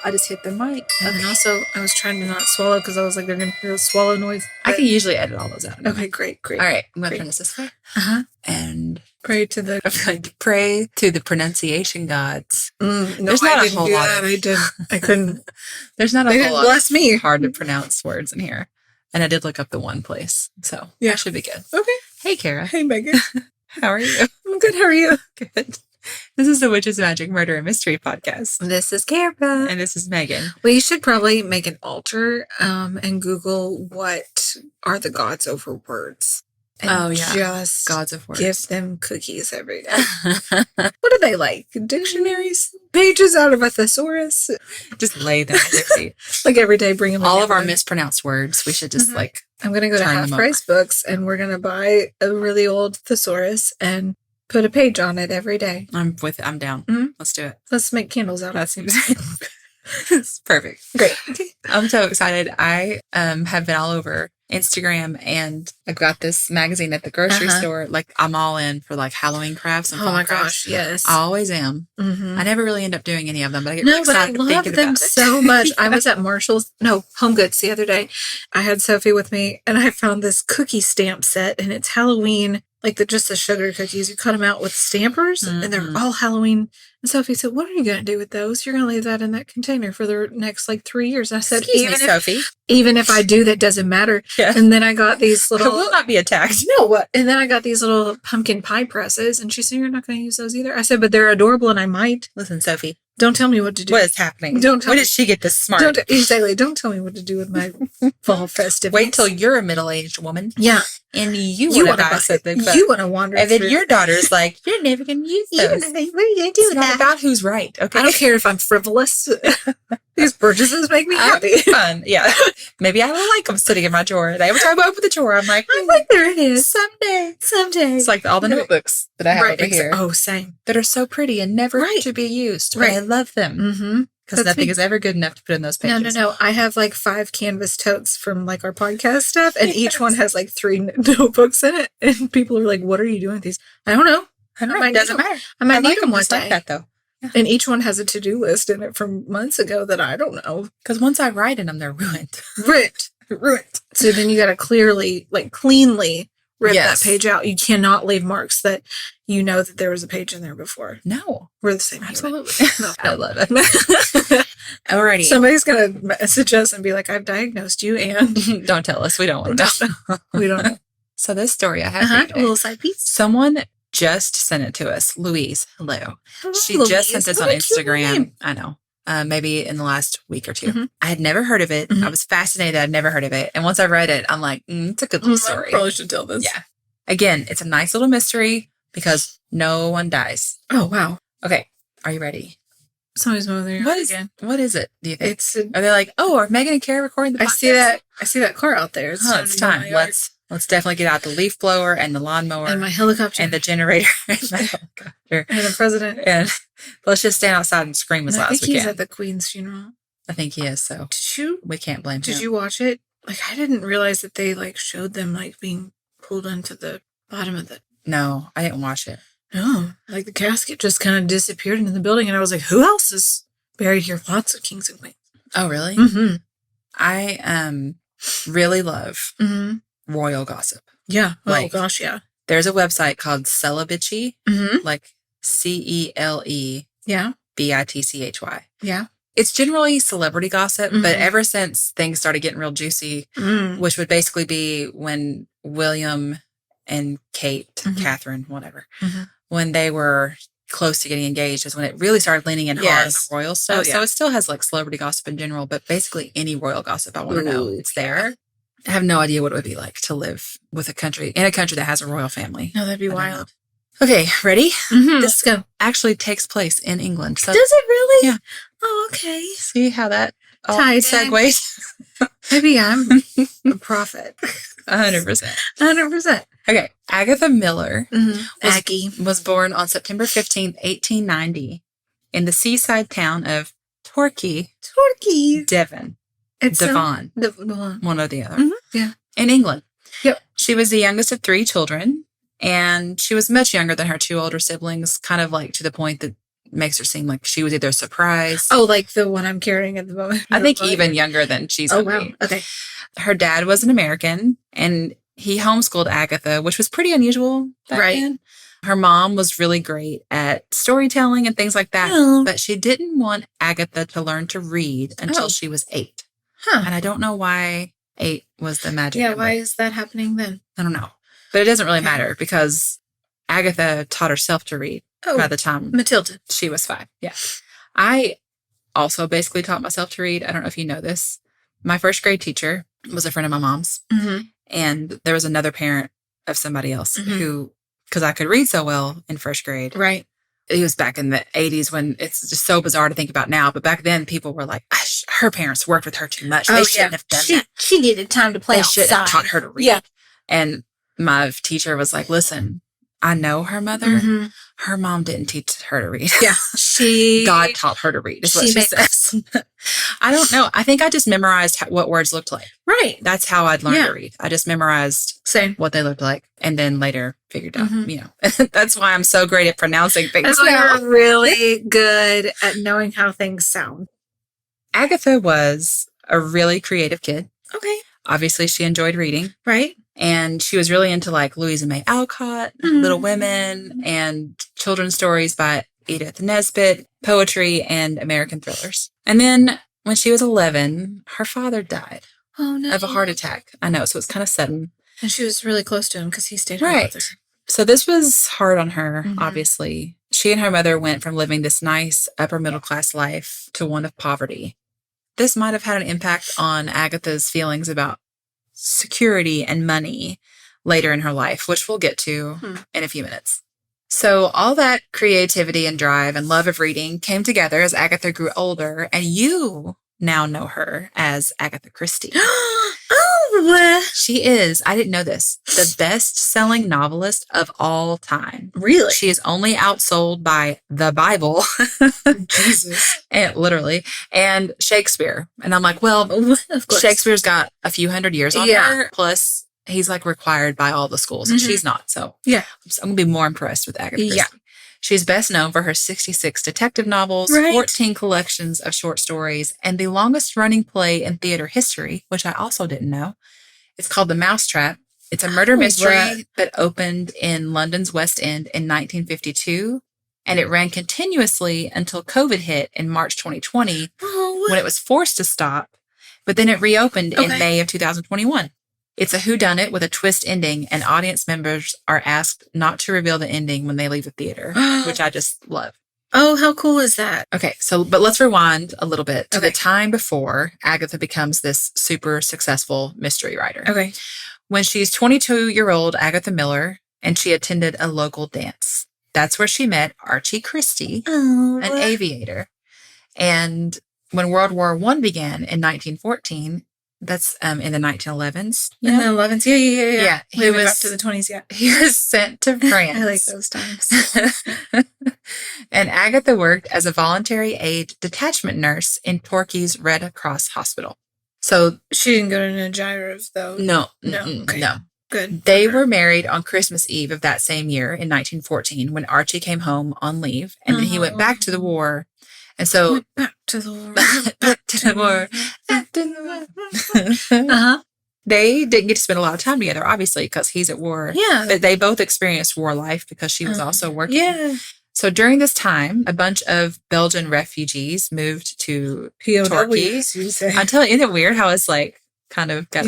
I just hit the mic. And then also, I was trying to not swallow because I was like, they're going to hear a swallow noise. I can usually edit all those out. Okay, great. All right, I'm going to turn this way. Uh-huh. And Pray to the... I'm going to pray to the pronunciation gods. No, There's not I a didn't whole do lot. that. I couldn't. There's not a whole lot. Bless me. Hard to pronounce words in here. And I did look up the one place. So yeah, that should be good. Okay. Hey, Kara. Hey, Megan. How are you? I'm good. How are you? Good. This is the Witches, Magic, Murder, and Mystery podcast. This is Kara. And this is Megan. We should probably make an altar and Google what are the gods over words. And just gods of words. Give them cookies every day. What do they like? Dictionaries? Pages out of a thesaurus? Just lay them at their feet. Like every day, bring them all of our mispronounced words. We should just I'm going to go to Half Price Books and we're going to buy a really old thesaurus and put a page on it every day. I'm down. Mm-hmm. Let's do it. Let's make candles out of it. That seems it's perfect. Great. I'm so excited. I have been all over Instagram and I got this magazine at the grocery store. Like I'm all in for like Halloween crafts and fall crafts. Gosh, yes. I always am. Mm-hmm. I never really end up doing any of them, but I get really excited but I love them so much. I was at Home Goods the other day. I had Sophie with me and I found this cookie stamp set and it's Halloween. Like just the sugar cookies, you cut them out with stampers and they're all Halloween. And Sophie said, what are you going to do with those? You're going to leave that in that container for the next 3 years. And I said, Sophie. Even if I do, that doesn't matter. Yeah. And then I got these little... I will not be attacked. No, what? And then I got these little pumpkin pie presses. And she said, you're not going to use those either. I said, but they're adorable and I might. Listen, Sophie. Don't tell me what to do. What is happening? When did she get this smart? Don't tell me what to do with my fall festivities. Wait till you're a middle-aged woman. Yeah. And you want to wander and then your daughter's like, you're never going to use those. What are you going to do with that? It's not about who's right, okay? I don't care if I'm frivolous. These purchases make me happy. Fun, yeah. Maybe I will like them sitting in my drawer. And every time I open the drawer, I'm like, there it is. Someday. It's like all the notebooks that I have over here. Oh, same. That are so pretty and never to be used. Right. I love them. Mm-hmm. Because nothing is ever good enough to put in those pages. No. I have 5 canvas totes from our podcast stuff, and each one has 3 notebooks in it. And people are like, "What are you doing with these?" I don't know. It doesn't matter. I might need them one day. Like that though. Yeah. And each one has a to-do list in it from months ago that I don't know. Because once I write in them, they're ruined. Ruined. So then you got to cleanly rip that page out. You cannot leave marks that you know that there was a page in there before. No. We're the same. Absolutely. I love it. Alrighty. Somebody's going to message us and be like, I've diagnosed you and... Don't tell us. We don't want to know. We don't know. So this story I have for you today, a little side piece. Someone just sent it to us. Louise. Hello. She just sent this on Instagram. I know. Maybe in the last week or two. Mm-hmm. I had never heard of it. Mm-hmm. I was fascinated. I'd never heard of it. And once I read it, I'm like, it's a good little story. I probably should tell this. Yeah. Again, it's a nice little mystery because no one dies. Oh, wow. Okay. Are you ready? Somebody's moving their yard again. What is it, do you think? Are they like, are Megan and Kara recording the podcast? I see that car out there. It's time. Let's definitely get out the leaf blower and the lawnmower. And my helicopter. And the generator. And my helicopter. And the president. And let's just stand outside and scream as loud as we can. I think he's at the Queen's funeral. I think he is, so. We can't blame him. Did you watch it? I didn't realize that they, showed them, being pulled into the bottom of the... No, I didn't watch it. No. The casket just kind of disappeared into the building, and I was like, who else is buried here? Lots of kings and queens. Oh, really? Mm-hmm. I really love... Mm-hmm. royal gossip. Yeah. Oh, gosh, yeah. There's a website called Celebittchy, CELE. Yeah. BITCHY. Yeah. It's generally celebrity gossip, but ever since things started getting real juicy, which would basically be when William and Kate, Catherine, whatever, when they were close to getting engaged is when it really started leaning in hard on the royal stuff. Oh, yeah. So it still has celebrity gossip in general, but basically any royal gossip I want to know, it's there. I have no idea what it would be like to live in a country that has a royal family. No, that'd be wild. Okay, ready? Mm-hmm. Let's go. Actually takes place in England. So, does it really? Yeah. Oh, okay. See how that segues? Maybe I'm a prophet. 100%. 100%. Okay, Agatha Miller Aggie was born on September 15th, 1890 in the seaside town of Torquay, Devon. It's Devon. One or the other. Mm-hmm. Yeah. In England. Yep. She was the youngest of 3 children, and she was much younger than her 2 older siblings, kind of to the point that makes her seem like she was either surprised. Oh, like the one I'm carrying at the moment. I think even younger than she's Oh, gonna wow. be. Okay. Her dad was an American, and he homeschooled Agatha, which was pretty unusual back then. Her mom was really great at storytelling and things like that, but she didn't want Agatha to learn to read until she was 8. Huh. And I don't know why 8 was the magic number. Why is that happening then? I don't know. But it doesn't really matter because Agatha taught herself to read by the time Matilda. she was 5. Yeah. I also basically taught myself to read. I don't know if you know this. My first grade teacher was a friend of my mom's. Mm-hmm. And there was another parent of somebody else who, because I could read so well in first grade. Right. It was back in the 80s when it's just so bizarre to think about now. But back then, people were like, her parents worked with her too much. They shouldn't have done that. She needed time to play outside. They should have taught her to read. Yeah. And my teacher was like, listen, I know her mother. Mm-hmm. Her mom didn't teach her to read. Yeah. God taught her to read, is what she says. I don't know. I think I just memorized what words looked like. Right. That's how I'd learned to read. I just memorized what they looked like and then later figured out, That's why I'm so great at pronouncing things. That's why you're really good at knowing how things sound. Agatha was a really creative kid. Okay. Obviously, she enjoyed reading. Right. And she was really into like Louisa May Alcott, Little Women, and children's stories by Edith Nesbit, poetry, and American thrillers. And then when she was 11, her father died of a heart attack. I know, so it's kind of sudden. And she was really close to him because he stayed home with her. So this was hard on her, obviously. She and her mother went from living this nice upper middle class life to one of poverty. This might have had an impact on Agatha's feelings about security and money later in her life, which we'll get to in a few minutes. So all that creativity and drive and love of reading came together as Agatha grew older, and you now know her as Agatha Christie. She is, I didn't know this, the best-selling novelist of all time. Really? She is only outsold by the Bible. Jesus. And literally. And Shakespeare. And I'm like, well, of course. Shakespeare's got a few hundred years on her. Plus, he's like required by all the schools. And she's not. So I'm going to be more impressed with Agatha Christie. Yeah. She's best known for her 66 detective novels, 14 collections of short stories, and the longest running play in theater history, which I also didn't know. It's called The Mousetrap. It's a murder mystery that opened in London's West End in 1952, and it ran continuously until COVID hit in March 2020 when it was forced to stop, but then it reopened in May of 2021. It's a whodunit with a twist ending, and audience members are asked not to reveal the ending when they leave the theater, which I just love. Oh, how cool is that? Okay, but let's rewind a little bit to the time before Agatha becomes this super successful mystery writer. Okay. When she's 22-year-old Agatha Miller, and she attended a local dance. That's where she met Archie Christie, an aviator. And when World War I began in 1914, that's in the 1911s. In the 11s? Yeah. He was up to the 20s, He was sent to France. I like those times. And Agatha worked as a voluntary aid detachment nurse in Torquay's Red Cross Hospital. So she didn't go to Niagara, though. No. Okay. No. Good. They were married on Christmas Eve of that same year in 1914 when Archie came home on leave. And then he went back to the war. And so back to the war. Back to the war. After the war. They didn't get to spend a lot of time together, obviously, because he's at war. Yeah. But they both experienced war life because she was also working. Yeah. So during this time, a bunch of Belgian refugees moved to Torquay. I'm telling you, isn't it weird how it's like kind of got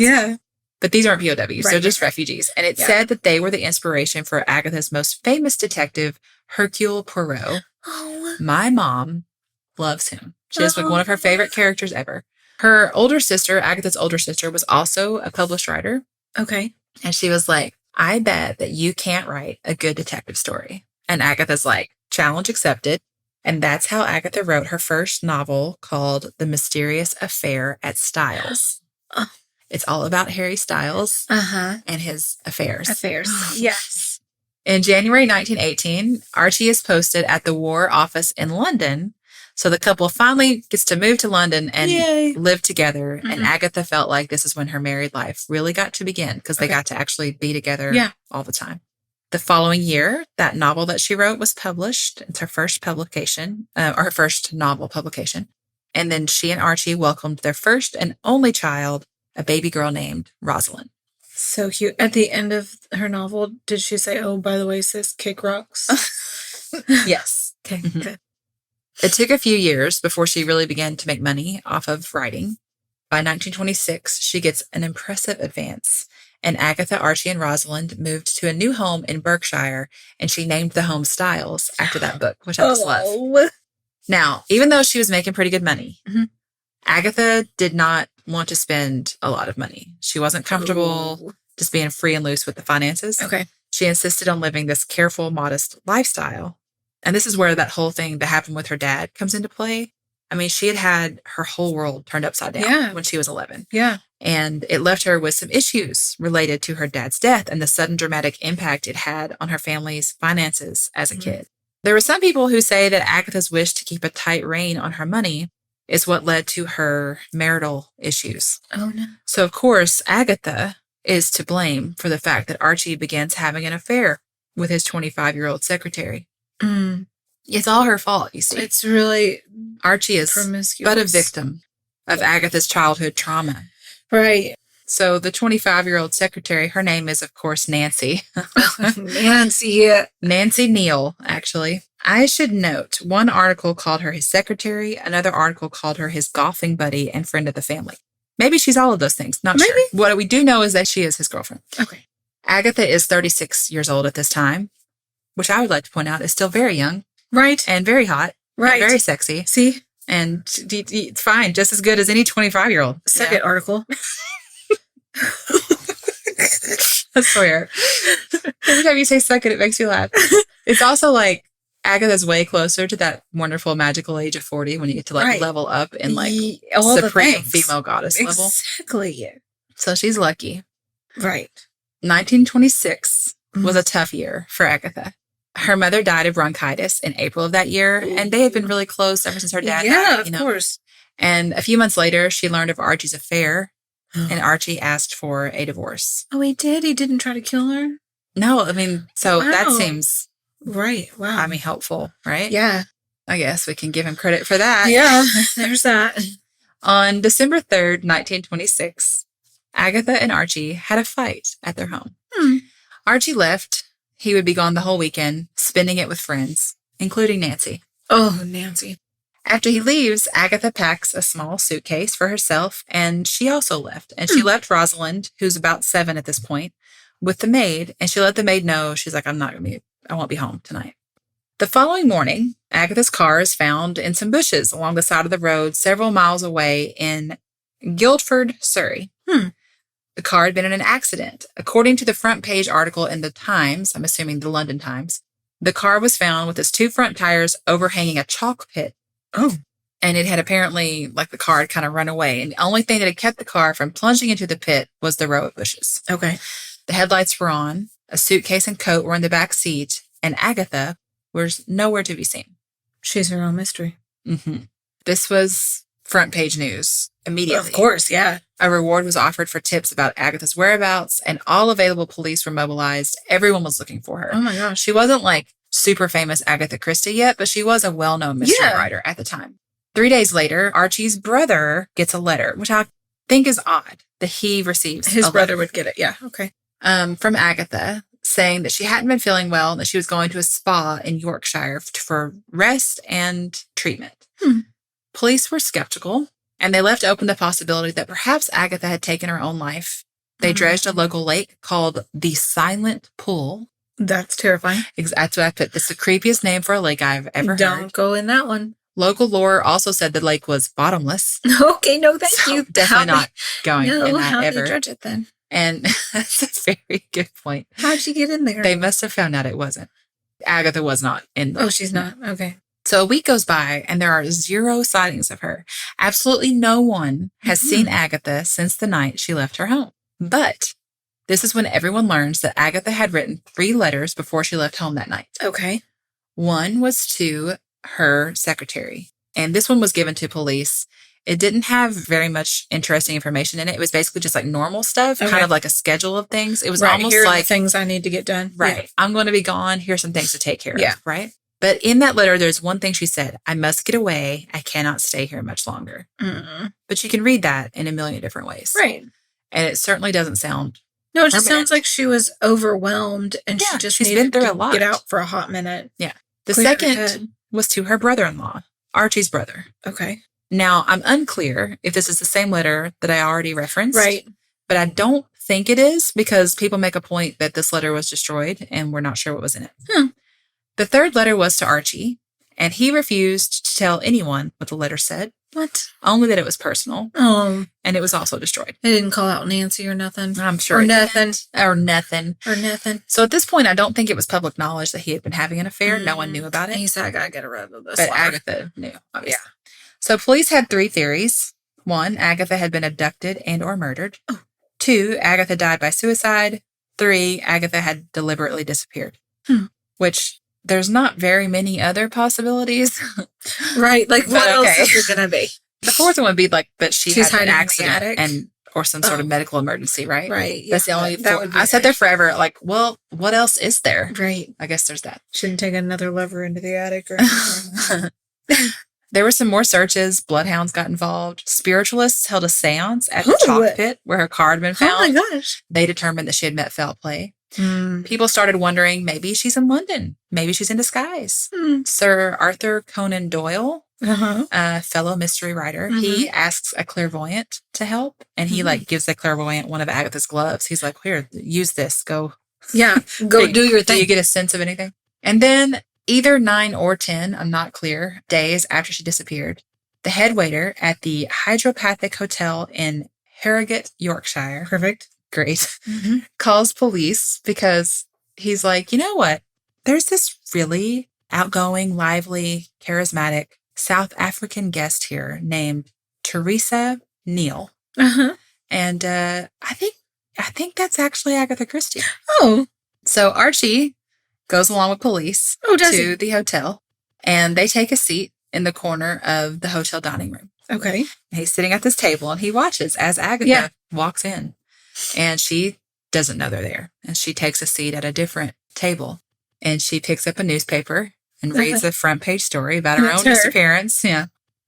But these aren't POWs. They're just refugees. And it said that they were the inspiration for Agatha's most famous detective, Hercule Poirot. Oh. My mom loves him. She is like one of her favorite characters ever. Her older sister, Agatha's older sister, was also a published writer. Okay. And she was like, I bet that you can't write a good detective story. And Agatha's like, challenge accepted. And that's how Agatha wrote her first novel called The Mysterious Affair at Styles. It's all about Harry Styles and his affairs. Yes. In January 1918, Archie is posted at the War Office in London. So the couple finally gets to move to London and live together. And Agatha felt like this is when her married life really got to begin because they got to actually be together all the time. The following year, that novel that she wrote was published. It's her first publication, or her first novel publication. And then she and Archie welcomed their first and only child, a baby girl named Rosalind. So cute. At the end of her novel, did she say, "Oh, by the way, sis, kick rocks"? Yes. Okay, good. It took a few years before she really began to make money off of writing. By 1926, she gets an impressive advance, and Agatha, Archie, and Rosalind moved to a new home in Berkshire, and she named the home Styles after that book, which I just love. Now, even though she was making pretty good money, Agatha did not want to spend a lot of money. She wasn't comfortable just being free and loose with the finances. Okay. She insisted on living this careful, modest lifestyle. And this is where that whole thing that happened with her dad comes into play. I mean, she had her whole world turned upside down when she was 11. Yeah. And it left her with some issues related to her dad's death and the sudden dramatic impact it had on her family's finances as a kid. There were some people who say that Agatha's wish to keep a tight rein on her money is what led to her marital issues. Oh, no. So, of course, Agatha is to blame for the fact that Archie begins having an affair with his 25-year-old secretary. It's all her fault, you see. It's really Archie is promiscuous. but a victim of Agatha's childhood trauma. Right. So the 25-year-old secretary, her name is, of course, Nancy. Nancy Neal, actually. I should note, one article called her his secretary. Another article called her his golfing buddy and friend of the family. Maybe she's all of those things. Not sure. What we do know is that she is his girlfriend. Okay. Agatha is 36 years old at this time, which I would like to point out is still very young. Right. And very hot. Right. And very sexy. See? And it's fine. Just as good as any 25-year-old. Second article. I swear. Every time you say second, it makes me laugh. It's also like Agatha's way closer to that wonderful magical age of 40 when you get to level up in all supreme female goddess level. Exactly. So she's lucky. Right. 1926 was a tough year for Agatha. Her mother died of bronchitis in April of that year, and they had been really close ever since her dad died. Yeah, of course. And a few months later, she learned of Archie's affair, and Archie asked for a divorce. Oh, he did? He didn't try to kill her? No, I mean, so that seems... Right, wow. I mean, helpful, right? Yeah. I guess we can give him credit for that. Yeah, there's that. On December 3rd, 1926, Agatha and Archie had a fight at their home. Archie left. He would be gone the whole weekend, spending it with friends, including Nancy. Oh, Nancy. After he leaves, Agatha packs a small suitcase for herself, and she also left. And she left Rosalind, who's about 7 at this point, with the maid, and she let the maid know, she's like, I won't be home tonight. The following morning, Agatha's car is found in some bushes along the side of the road several miles away in Guildford, Surrey. The car had been in an accident. According to the front page article in the Times, I'm assuming the London Times, the car was found with its 2 front tires overhanging a chalk pit. Oh. And it had apparently, the car had kind of run away. And the only thing that had kept the car from plunging into the pit was the row of bushes. Okay. The headlights were on. A suitcase and coat were in the back seat. And Agatha was nowhere to be seen. She's her own mystery. This was front page news immediately. Of course, yeah. A reward was offered for tips about Agatha's whereabouts, and all available police were mobilized. Everyone was looking for her. Oh my gosh. She wasn't super famous Agatha Christie yet, but she was a well-known mystery writer at the time. 3 days later, Archie's brother gets a letter, which I think is odd that he receives. His brother would get it, yeah. Okay. From Agatha, saying that she hadn't been feeling well and that she was going to a spa in Yorkshire for rest and treatment. Police were skeptical, and they left open the possibility that perhaps Agatha had taken her own life. They dredged a local lake called the Silent Pool. That's terrifying. That's what I put. That's the creepiest name for a lake I've ever heard. Don't go in that one. Local lore also said the lake was bottomless. Okay, no, thank you. Definitely not going in that how ever. How do you dredge it then? And that's a very good point. How'd she get in there? They must have found out it wasn't. Agatha was not in there. Oh, she's not. Okay. So a week goes by and there are 0 sightings of her. Absolutely no one has seen Agatha since the night she left her home. But this is when everyone learns that Agatha had written 3 letters before she left home that night. Okay. One was to her secretary, and this one was given to police It didn't have very much interesting information in it. It was basically just like normal stuff, Okay. kind of like a schedule of things. It was Right, almost here are like the things I need to get done. right. Yeah. I'm going to be gone. Here's some things to take care Yeah. of. Right. But in that letter, there's one thing she said, I must get away. I cannot stay here much longer. Mm-mm. But you can read that in a million different ways. Right. And it certainly doesn't sound. No, it just permanent. sounds like she was overwhelmed and Yeah, she just she's needed been through to a lot. get out for a hot minute. Yeah. The Clear her second head. was to her brother-in-law, Archie's brother. Okay. Now, I'm unclear if this is the same letter that I already referenced. Right. But I don't think it is because people make a point that this letter was destroyed and we're not sure what was in it. The third letter was to Archie, and he refused to tell anyone what the letter said. What? Only that it was personal. Oh. And it was also destroyed. They didn't call out Nancy or nothing. I'm sure. Or it nothing. didn't. Or nothing. Or nothing. So at this point, I don't think it was public knowledge that he had been having an affair. No one knew about it. He said, I gotta get rid of this. But letter. Agatha knew, obviously. Yeah. So police had 3 theories. 1, Agatha had been abducted and or murdered. 2, Agatha died by suicide. 3, Agatha had deliberately disappeared. Which there's not very many other possibilities. Right. Like, what else okay. is it going to be? The fourth one would be like that she's had hiding an in the accident attic? and or some sort of medical emergency, right? Right. That's the only. that would be I sat there forever. Like, well, what else is there? Right. I guess there's that. Shouldn't take another lover into the attic or anything. There were some more searches. Bloodhounds got involved. Spiritualists held a seance at the Ooh. chalk pit where her car had been found. Oh my gosh. They determined that she had met foul play. People started wondering, maybe she's in London. Maybe she's in disguise. Sir Arthur Conan Doyle, a fellow mystery writer, he asks a clairvoyant to help. And he gives the clairvoyant one of Agatha's gloves. He's like, here, use this. Go. Yeah. Go do your thing. Do you get a sense of anything? And then either 9 or 10, I'm not clear, days after she disappeared, the head waiter at the Hydropathic Hotel in Harrogate, Yorkshire. Perfect. Great. Calls police because he's like, you know what? There's this really outgoing, lively, charismatic South African guest here named Teresa Neal. And I think that's actually Agatha Christie. Oh. So Archie goes along with police to the hotel, and they take a seat in the corner of the hotel dining room. Okay. And he's sitting at this table, and he watches as Agatha walks in. And she doesn't know they're there. And she takes a seat at a different table. And she picks up a newspaper and reads a front page story about her own disappearance. Yeah.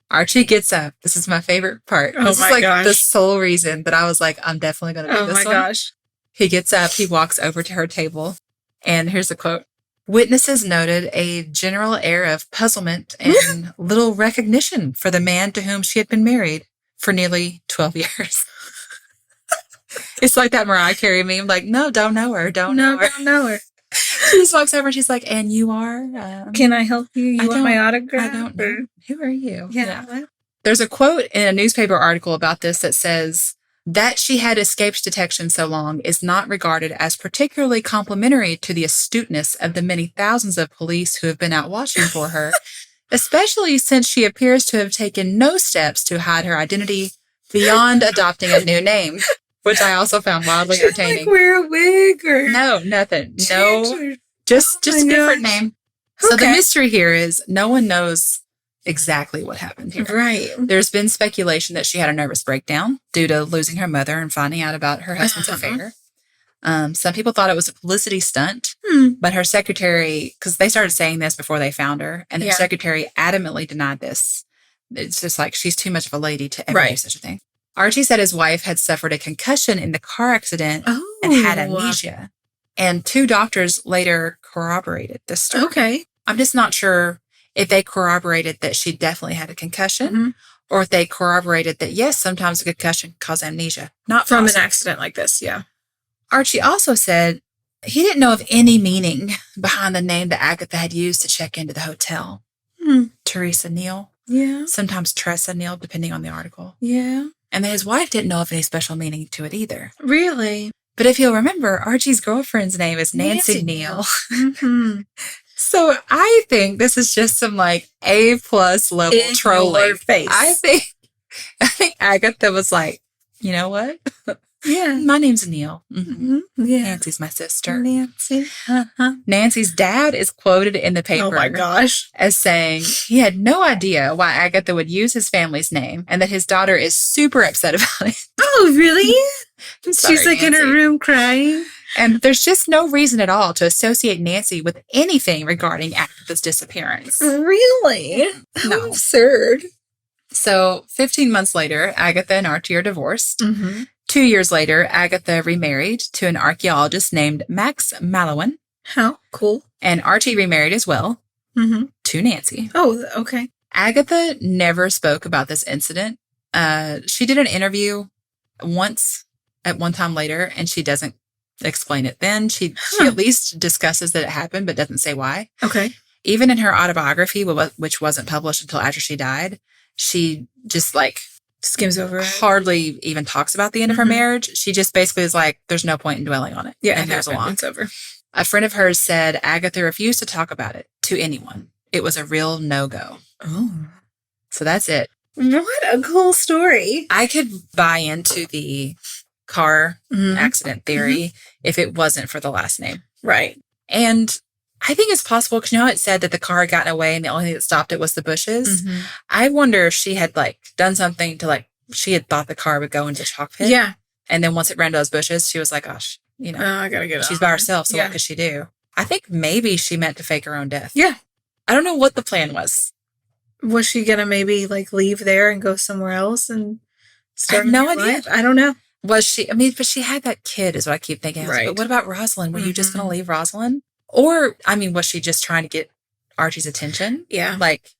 Archie gets up. This is my favorite part. This is the sole reason that I was like, I'm definitely going to do this one. Oh my gosh. He gets up. He walks over to her table. And here's the quote. Witnesses noted a general air of puzzlement and little recognition for the man to whom she had been married for nearly 12 years. It's like that Mariah Carey meme, like, no, don't know her. Don't know her. She just walks over and she's like, and you are? Can I help you? You want my autograph? I don't know. Who are you? Yeah. There's a quote in a newspaper article about this that says, that she had escaped detection so long is not regarded as particularly complimentary to the astuteness of the many thousands of police who have been out watching for her, especially since she appears to have taken no steps to hide her identity beyond adopting a new name, which I also found wildly entertaining. Like wear a wig or no, nothing. No, just a different name. Okay. So the mystery here is no one knows exactly what happened here. Right. There's been speculation that she had a nervous breakdown due to losing her mother and finding out about her husband's affair. Some people thought it was a publicity stunt, but her secretary, because they started saying this before they found her, and her secretary adamantly denied this. It's just like, she's too much of a lady to ever do such a thing. Archie said his wife had suffered a concussion in the car accident and had amnesia. And 2 doctors later corroborated this story. Okay. I'm just not sure if they corroborated that she definitely had a concussion or if they corroborated that, yes, sometimes a concussion causes amnesia. Not from an accident like this, yeah. Archie also said he didn't know of any meaning behind the name that Agatha had used to check into the hotel. Teresa Neal. Yeah. Sometimes Tressa Neal, depending on the article. Yeah. And that his wife didn't know of any special meaning to it either. Really? But if you'll remember, Archie's girlfriend's name is Nancy Neal. So I think this is just some like A+ level trolling. Face. I think Agatha was like, you know what? Yeah. My name's Neil. Mm-hmm. Yeah. Nancy's my sister. Nancy. Nancy's dad is quoted in the paper Oh my gosh. as saying he had no idea why Agatha would use his family's name and that his daughter is super upset about it. Oh, really? Sorry, She's like in her Nancy. room crying. And there's just no reason at all to associate Nancy with anything regarding Agatha's disappearance. Really? No. How absurd. So 15 months later, Agatha and Archie are divorced. Mm-hmm. 2 years later, Agatha remarried to an archaeologist named Max Mallowan. How cool. And Archie remarried as well to Nancy. Oh, okay. Agatha never spoke about this incident. She did an interview once at one time later, and she doesn't explain it then. She at least discusses that it happened, but doesn't say why. Okay. Even in her autobiography, which wasn't published until after she died, she just like skims over it. Hardly even talks about the end of her marriage. She just basically is like, there's no point in dwelling on it. Yeah, and goes along. It's over. A friend of hers said Agatha refused to talk about it to anyone. It was a real no-go. Oh. So that's it. What a cool story. I could buy into the car accident theory if it wasn't for the last name. Right. And I think it's possible because you know how it said that the car had gotten away and the only thing that stopped it was the bushes. I wonder if she had like done something to like, she had thought the car would go into the chalk pit. Yeah. And then once it ran to those bushes, she was like, gosh, you know, I gotta get she's by herself. So what could she do? I think maybe she meant to fake her own death. Yeah. I don't know what the plan was. Was she gonna maybe like leave there and go somewhere else and start? I have no idea. Life? I don't know. Was she? I mean, but she had that kid, is what I keep thinking. Right. But what about Rosalind? Were you just going to leave Rosalind? Or, I mean, was she just trying to get Archie's attention? Yeah. Like,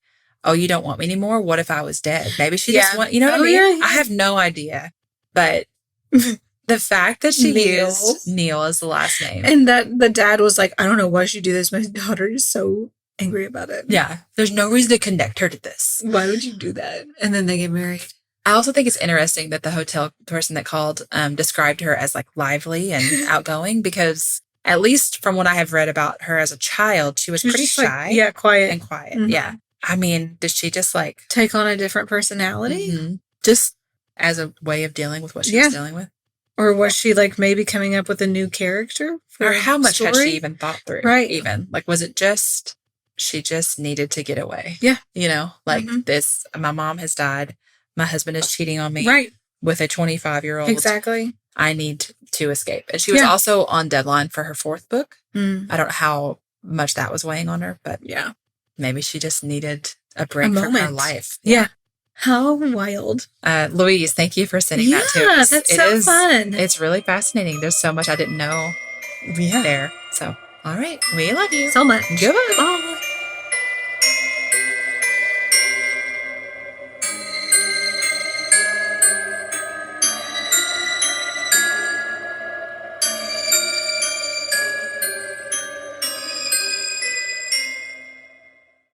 oh, you don't want me anymore? What if I was dead? Maybe she just want, you know what I mean? Yeah. I have no idea. But the fact that she used Neil as the last name. And that the dad was like, I don't know why she do this. My daughter is so angry about it. Yeah. There's no reason to connect her to this. Why would you do that? And then they get married. I also think it's interesting that the hotel person that called described her as like lively and outgoing because at least from what I have read about her as a child, she was pretty shy. Like, quiet. And quiet. Yeah. I mean, did she just like take on a different personality? Just as a way of dealing with what she was dealing with? Or was she like maybe coming up with a new character? Or how much had she even thought through? Right. Even like, was it just, she just needed to get away? Yeah. You know, like this, my mom has died. My husband is cheating on me with a 25-year-old. Exactly. I need to escape. And she was also on deadline for her 4th book. I don't know how much that was weighing on her, but maybe she just needed a break from her life. Yeah. How wild. Louise, thank you for sending that to us. That's so fun. It's really fascinating. There's so much I didn't know there. So, all right. We love you so much. Goodbye. Bye.